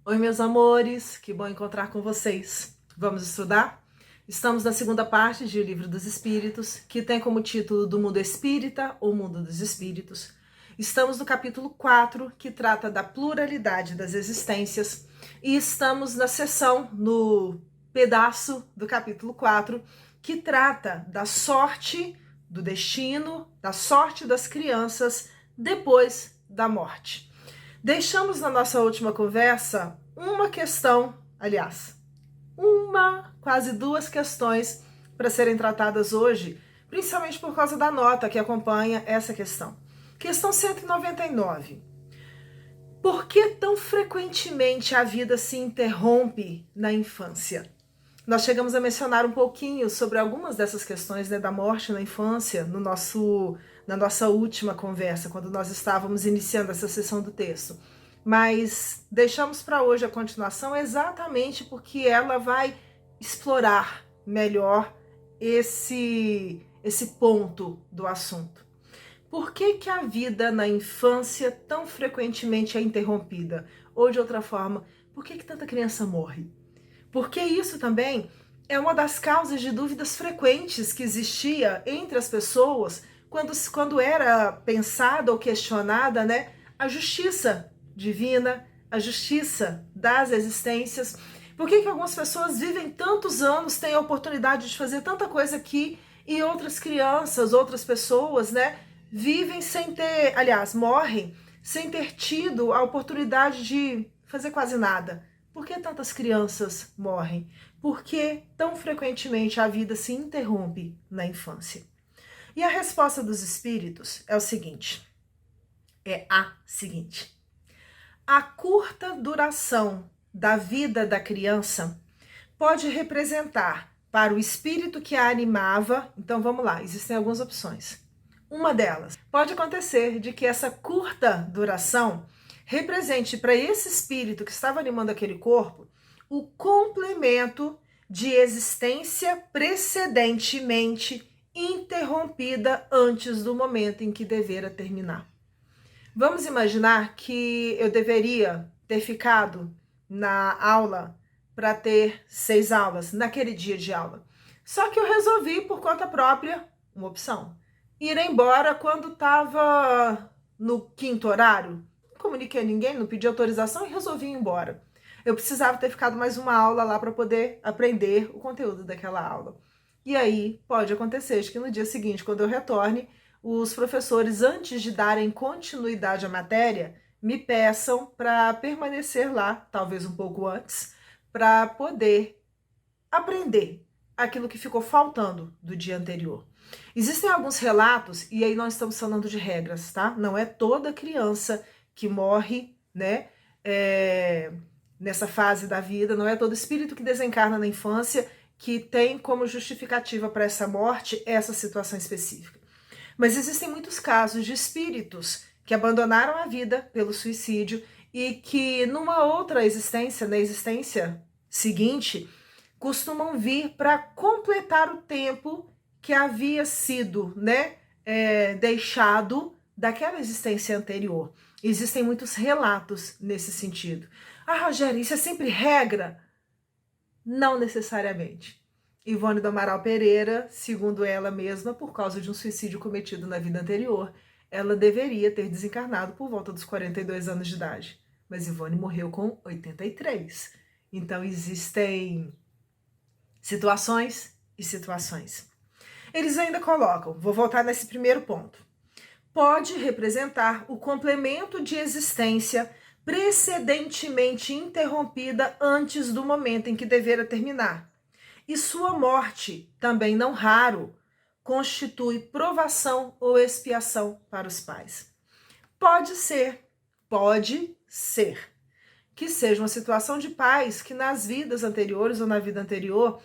Oi, meus amores, que bom encontrar com vocês. Vamos estudar? Estamos na segunda parte de O Livro dos Espíritos, que tem como título Do Mundo Espírita ou Mundo dos Espíritos. Estamos no capítulo 4, que trata da pluralidade das existências, e estamos na seção, no pedaço do capítulo 4, que trata da sorte, do destino, da sorte das crianças depois da morte. Deixamos na nossa última conversa uma questão, aliás, quase duas questões para serem tratadas hoje, principalmente por causa da nota que acompanha essa questão. Questão 199. Por que tão frequentemente a vida se interrompe na infância? Nós chegamos a mencionar um pouquinho sobre algumas dessas questões, né, da morte na infância na nossa última conversa, quando nós estávamos iniciando essa sessão do texto. Mas deixamos para hoje a continuação exatamente porque ela vai explorar melhor esse ponto do assunto. Por que a vida na infância tão frequentemente é interrompida? Ou de outra forma, por que tanta criança morre? Porque isso também é uma das causas de dúvidas frequentes que existia entre as pessoas quando era pensada ou questionada, né, a justiça divina, a justiça das existências. Por que algumas pessoas vivem tantos anos, têm a oportunidade de fazer tanta coisa aqui, e outras crianças, outras pessoas, né, vivem sem ter, aliás, morrem sem ter tido a oportunidade de fazer quase nada? Por que tantas crianças morrem? Por que tão frequentemente a vida se interrompe na infância? E a resposta dos espíritos é a seguinte: a curta duração da vida da criança pode representar para o espírito que a animava. Então vamos lá, existem algumas opções. Uma delas, pode acontecer de que essa curta duração represente para esse espírito que estava animando aquele corpo o complemento de existência precedentemente interrompida antes do momento em que devera terminar. Vamos imaginar que eu deveria ter ficado na aula para ter 6 aulas, naquele dia de aula. Só que eu resolvi, por conta própria, uma opção, ir embora quando estava no 5º horário. Não comuniquei a ninguém, não pedi autorização e resolvi ir embora. Eu precisava ter ficado mais uma aula lá para poder aprender o conteúdo daquela aula. E aí pode acontecer de que no dia seguinte, quando eu retorne, os professores, antes de darem continuidade à matéria, me peçam para permanecer lá, talvez um pouco antes, para poder aprender aquilo que ficou faltando do dia anterior. Existem alguns relatos, e aí nós estamos falando de regras, tá? Não é toda criança que morre, né, nessa fase da vida, não é todo espírito que desencarna na infância que tem como justificativa para essa morte essa situação específica. Mas existem muitos casos de espíritos que abandonaram a vida pelo suicídio e que numa outra existência, na existência seguinte, costumam vir para completar o tempo que havia sido, né, deixado daquela existência anterior. Existem muitos relatos nesse sentido. Ah, Rogério, isso é sempre regra? Não necessariamente. Ivone do Amaral Pereira, segundo ela mesma, por causa de um suicídio cometido na vida anterior, ela deveria ter desencarnado por volta dos 42 anos de idade. Mas Ivone morreu com 83. Então existem situações e situações. Eles ainda colocam, vou voltar nesse primeiro ponto, pode representar o complemento de existência precedentemente interrompida antes do momento em que devera terminar. E sua morte, também não raro, constitui provação ou expiação para os pais. Pode ser que seja uma situação de pais que nas vidas anteriores ou na vida anterior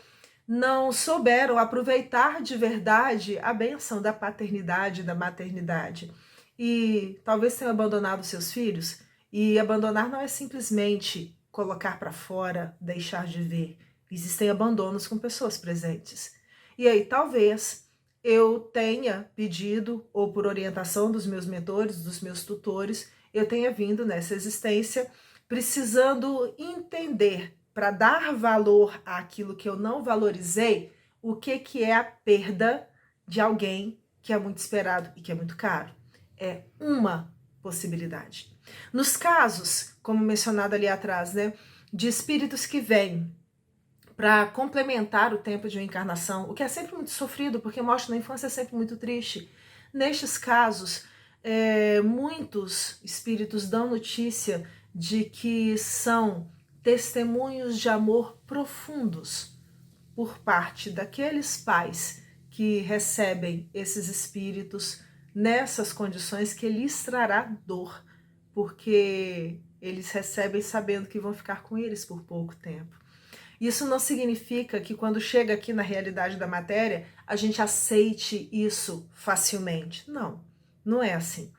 não souberam aproveitar de verdade a bênção da paternidade, da maternidade. E talvez tenham abandonado seus filhos. E abandonar não é simplesmente colocar para fora, deixar de ver. Existem abandonos com pessoas presentes. E aí talvez eu tenha pedido, ou por orientação dos meus mentores, dos meus tutores, eu tenha vindo nessa existência precisando entender, para dar valor àquilo que eu não valorizei, o que é a perda de alguém que é muito esperado e que é muito caro. É uma possibilidade. Nos casos, como mencionado ali atrás, né, de espíritos que vêm para complementar o tempo de uma encarnação, o que é sempre muito sofrido, porque morte na infância é sempre muito triste. Nestes casos, muitos espíritos dão notícia de que são testemunhos de amor profundos por parte daqueles pais que recebem esses espíritos nessas condições, que lhes trará dor, porque eles recebem sabendo que vão ficar com eles por pouco tempo. Isso não significa que quando chega aqui na realidade da matéria, a gente aceite isso facilmente. Não, não é assim.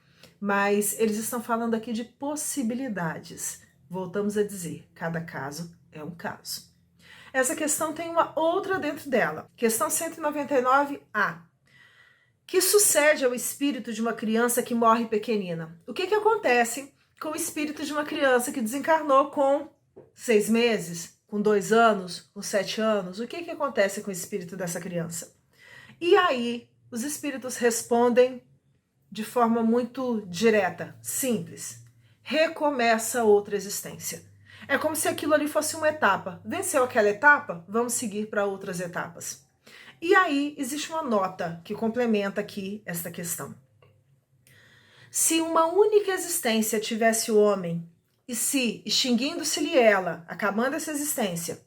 Mas eles estão falando aqui de possibilidades. Voltamos a dizer, cada caso é um caso. Essa questão tem uma outra dentro dela. Questão 199A. Que sucede ao espírito de uma criança que morre pequenina? O que acontece com o espírito de uma criança que desencarnou com 6 meses, com 2 anos, com 7 anos? O que acontece com o espírito dessa criança? E aí, os espíritos respondem de forma muito direta, simples. Recomeça outra existência. É como se aquilo ali fosse uma etapa. Venceu aquela etapa, vamos seguir para outras etapas. E aí existe uma nota que complementa aqui esta questão. Se uma única existência tivesse o homem, e se, extinguindo-se-lhe ela, acabando essa existência,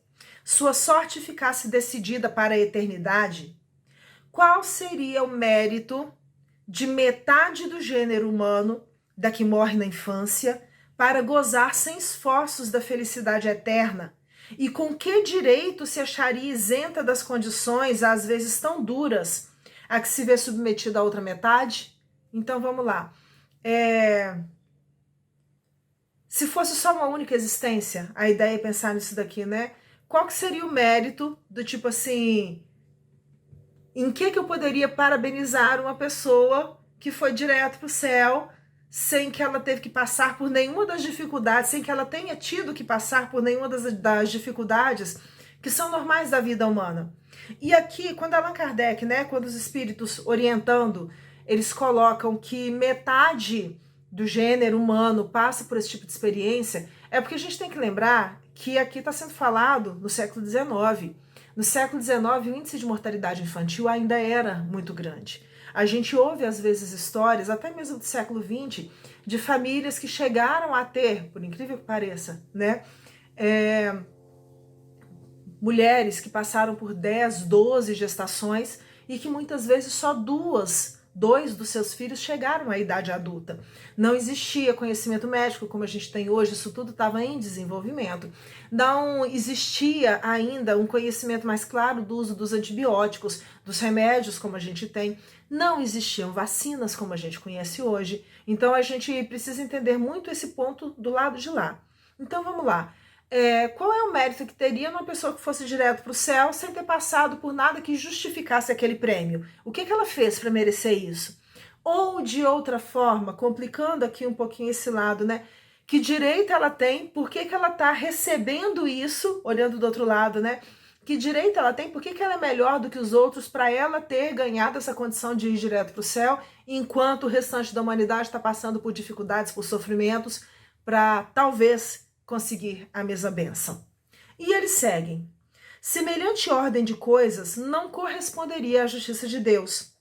sua sorte ficasse decidida para a eternidade, qual seria o mérito de metade do gênero humano, da que morre na infância, para gozar sem esforços da felicidade eterna? E com que direito se acharia isenta das condições, às vezes tão duras, a que se vê submetida a outra metade? Então vamos lá. Se fosse só uma única existência, a ideia é pensar nisso daqui, né? Qual que seria o mérito do tipo assim, em que eu poderia parabenizar uma pessoa que foi direto para o céu, sem que ela teve que passar por nenhuma das dificuldades, sem que ela tenha tido que passar por nenhuma das dificuldades que são normais da vida humana. E aqui, quando Allan Kardec, né, quando os espíritos orientando, eles colocam que metade do gênero humano passa por esse tipo de experiência, é porque a gente tem que lembrar que aqui está sendo falado no século XIX. No século XIX, o índice de mortalidade infantil ainda era muito grande. A gente ouve, às vezes, histórias, até mesmo do século XX, de famílias que chegaram a ter, por incrível que pareça, né, mulheres que passaram por 10, 12 gestações e que muitas vezes só dois dos seus filhos chegaram à idade adulta. Não existia conhecimento médico como a gente tem hoje, isso tudo estava em desenvolvimento. Não existia ainda um conhecimento mais claro do uso dos antibióticos, dos remédios como a gente tem. Não existiam vacinas como a gente conhece hoje. Então a gente precisa entender muito esse ponto do lado de lá. Então vamos lá. Qual é o mérito que teria uma pessoa que fosse direto para o céu sem ter passado por nada que justificasse aquele prêmio? O que ela fez para merecer isso? Ou de outra forma, complicando aqui um pouquinho esse lado, né? Que direito ela tem? Por que ela está recebendo isso? Olhando do outro lado, né? Que direito ela tem? Por que ela é melhor do que os outros para ela ter ganhado essa condição de ir direto para o céu, enquanto o restante da humanidade está passando por dificuldades, por sofrimentos, para talvez conseguir a mesma bênção? E eles seguem. Semelhante ordem de coisas não corresponderia à justiça de Deus.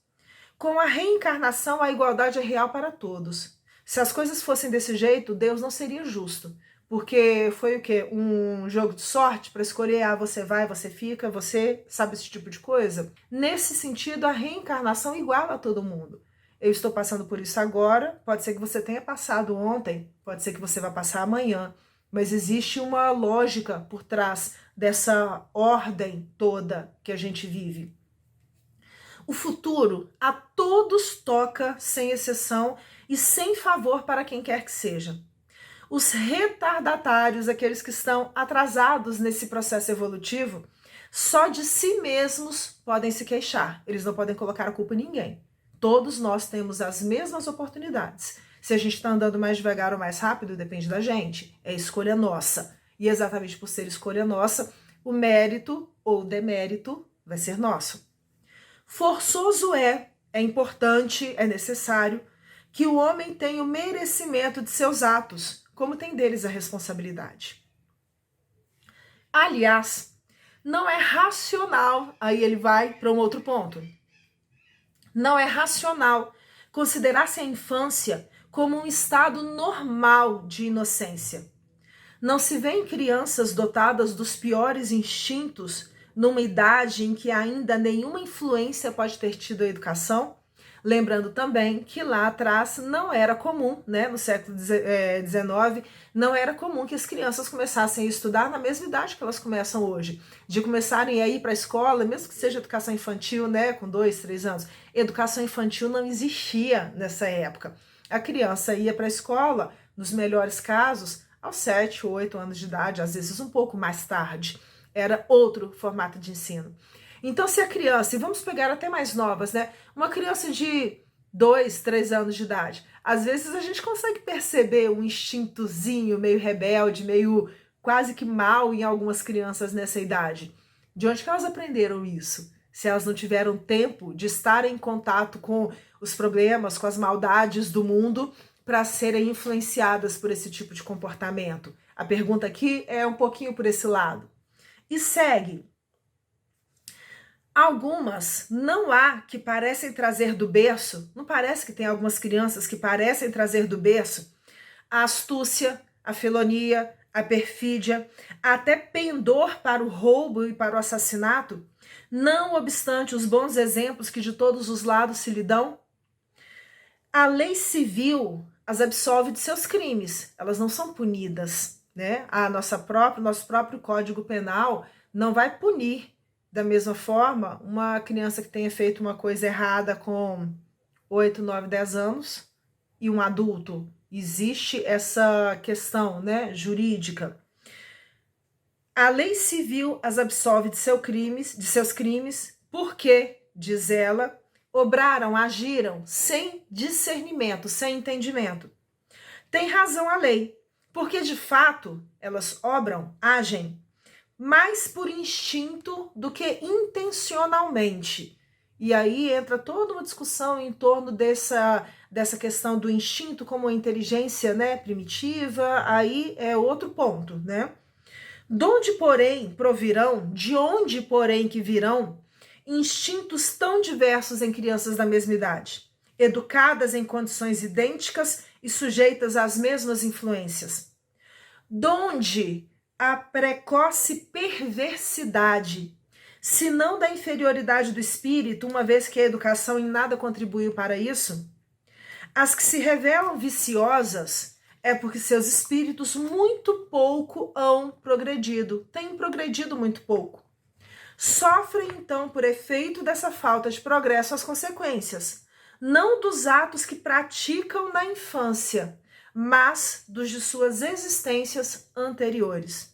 Com a reencarnação, a igualdade é real para todos. Se as coisas fossem desse jeito, Deus não seria justo. Porque foi o quê? Um jogo de sorte para escolher, você vai, você fica, você sabe esse tipo de coisa? Nesse sentido, a reencarnação iguala a todo mundo. Eu estou passando por isso agora, pode ser que você tenha passado ontem, pode ser que você vá passar amanhã, mas existe uma lógica por trás dessa ordem toda que a gente vive. O futuro a todos toca, sem exceção e sem favor para quem quer que seja. Os retardatários, aqueles que estão atrasados nesse processo evolutivo, só de si mesmos podem se queixar. Eles não podem colocar a culpa em ninguém. Todos nós temos as mesmas oportunidades. Se a gente está andando mais devagar ou mais rápido, depende da gente, é escolha nossa. E exatamente por ser escolha nossa, o mérito ou demérito vai ser nosso. Forçoso é importante, é necessário que o homem tenha o merecimento de seus atos, como tem deles a responsabilidade. Aliás, não é racional, aí ele vai para um outro ponto. Não é racional considerar-se a infância como um estado normal de inocência. Não se vê em crianças dotadas dos piores instintos numa idade em que ainda nenhuma influência pode ter tido a educação. Lembrando também que lá atrás não era comum, né, no século XIX, não era comum que as crianças começassem a estudar na mesma idade que elas começam hoje. De começarem a ir para a escola, mesmo que seja educação infantil, né, com 2, 3 anos. Educação infantil não existia nessa época. A criança ia para a escola, nos melhores casos, aos 7, 8 anos de idade, às vezes um pouco mais tarde. Era outro formato de ensino. Então, se a criança, e vamos pegar até mais novas, né? Uma criança de 2, 3 anos de idade, às vezes a gente consegue perceber um instintozinho meio rebelde, meio quase que mal em algumas crianças nessa idade. De onde que elas aprenderam isso? Se elas não tiveram tempo de estar em contato com os problemas, com as maldades do mundo, para serem influenciadas por esse tipo de comportamento. A pergunta aqui é um pouquinho por esse lado. E segue. Algumas não há que parecem trazer do berço, não parece que tem algumas crianças que parecem trazer do berço a astúcia, a felonia, a perfídia, até pendor para o roubo e para o assassinato, não obstante os bons exemplos que de todos os lados se lhe dão? A lei civil as absolve de seus crimes, elas não são punidas, né? Nosso próprio Código Penal não vai punir da mesma forma uma criança que tenha feito uma coisa errada com 8, 9, 10 anos e um adulto. Existe essa questão, né, jurídica. A lei civil as absolve de seus crimes, porque, diz ela, obraram, agiram sem discernimento, sem entendimento. Tem razão a lei, porque de fato elas obram, agem, mais por instinto do que intencionalmente. E aí entra toda uma discussão em torno dessa questão do instinto como uma inteligência, né, primitiva, aí é outro ponto, né? De onde, porém, que virão instintos tão diversos em crianças da mesma idade, educadas em condições idênticas e sujeitas às mesmas influências? Donde a precoce perversidade, se não da inferioridade do espírito, uma vez que a educação em nada contribuiu para isso? As que se revelam viciosas é porque seus espíritos muito pouco hão progredido, têm progredido muito pouco. Sofrem, então, por efeito dessa falta de progresso, as consequências, não dos atos que praticam na infância, mas dos de suas existências anteriores.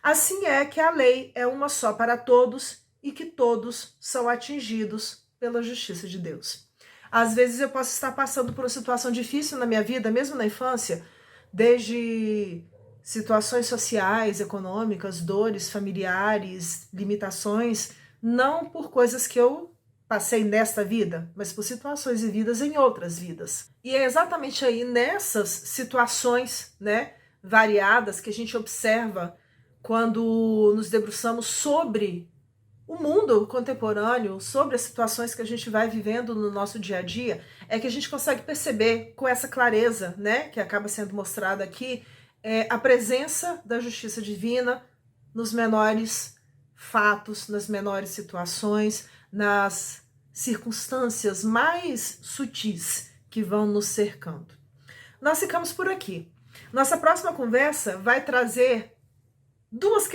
Assim é que a lei é uma só para todos e que todos são atingidos pela justiça de Deus. Às vezes eu posso estar passando por uma situação difícil na minha vida, mesmo na infância, desde situações sociais, econômicas, dores familiares, limitações, não por coisas que eu passei nesta vida, mas por situações vividas em outras vidas. E é exatamente aí nessas situações, né, variadas que a gente observa quando nos debruçamos sobre o mundo contemporâneo, sobre as situações que a gente vai vivendo no nosso dia a dia, é que a gente consegue perceber com essa clareza, né, que acaba sendo mostrada aqui, a presença da justiça divina nos menores fatos, nas menores situações, nas circunstâncias mais sutis que vão nos cercando. Nós ficamos por aqui. Nossa próxima conversa vai trazer 3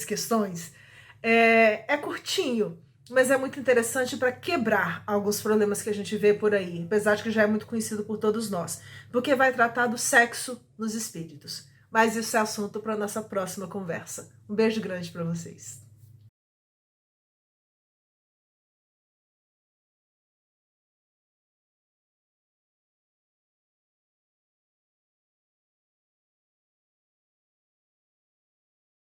questões. É curtinho, mas é muito interessante para quebrar alguns problemas que a gente vê por aí, apesar de que já é muito conhecido por todos nós, porque vai tratar do sexo nos espíritos. Mas isso é assunto para nossa próxima conversa. Um beijo grande para vocês.